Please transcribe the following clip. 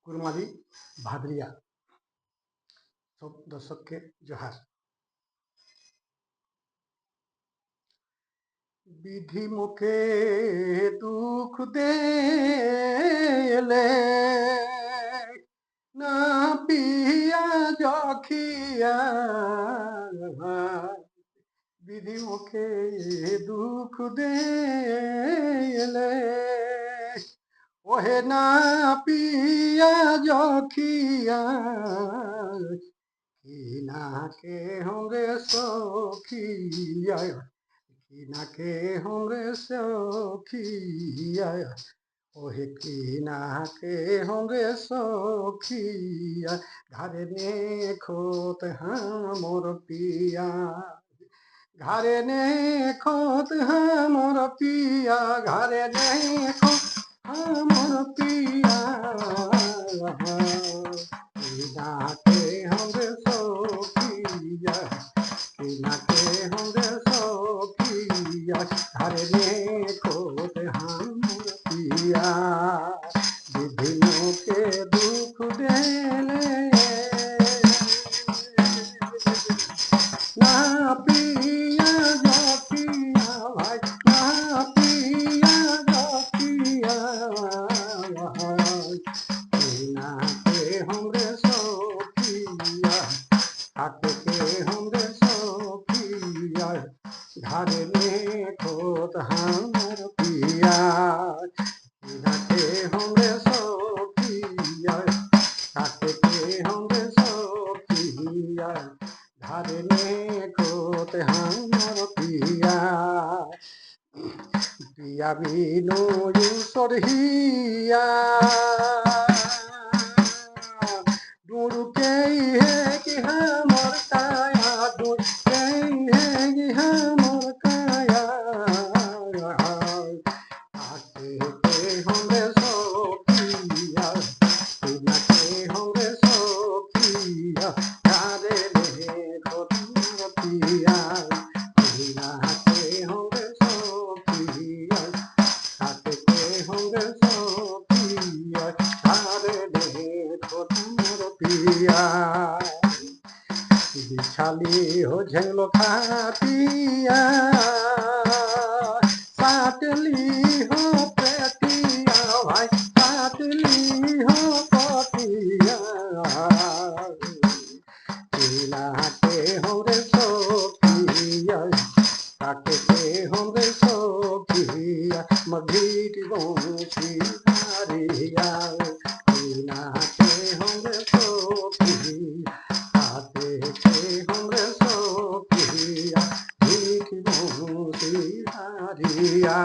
কুরমালি ভাদরিয়া সব দর্শককে জোহার। বিধি মুখে দুঃখ দেলে না পিয়া যখিয়া, বিধি মুখে দুঃখ দেলে ওহে না পিয়া যখিয়া, কি না কে হোঙ্গে সখিয়া, কি না কে হোঙ্গে সখিয়া, ওহে কি না কে হোঙ্গে সখিয়া, ঘরে নে খোত হামর পিয়া, ঘরে নে খোত হামর পিয়া, ঘরে নে খোত হামর পিয়া, নাকে হোঙ্গে সখিয়া, কি নাকে হোঙ্গে সখিয়া, ঘরে নে খোত হামর পিয়া, বিধি মুখে দুঃখ দেলে না পিয়া যখিয়া, ভাই না পিয়া যখিয়া, নাকে হোঙ্গে সখিয়া, তাকে কে হোঙ্গে সখিয়া, ঘরে নে খোত হামর পিয়া, নাকে হোঙ্গে সখিয়া, তাকে কে হোঙ্গে সখিয়া, ঘরে নে খোত হামর পিয়া, পিয়া বিনু সরহিয়া, दूर के है कि हमर काया, दूर के है कि हमर काया, आके के होंगे सखिया, बिना के होंगे सखिया, घरे ने खोत हामर पिया, बिना के होंगे सखिया, आके के होंगे सखिया, घरे ने खोत हामर पिया, बिछाली हो झंगलो खातिया, साटली हो पेटिया, भाई साटली हो पटिया, किला के होंगे सखिया, ताके के होंगे सखिया, मघीट बंसी धारिया, किला के होंगे सखिया, ताके के होंगे सखिया, मीठ बंसी धारिया।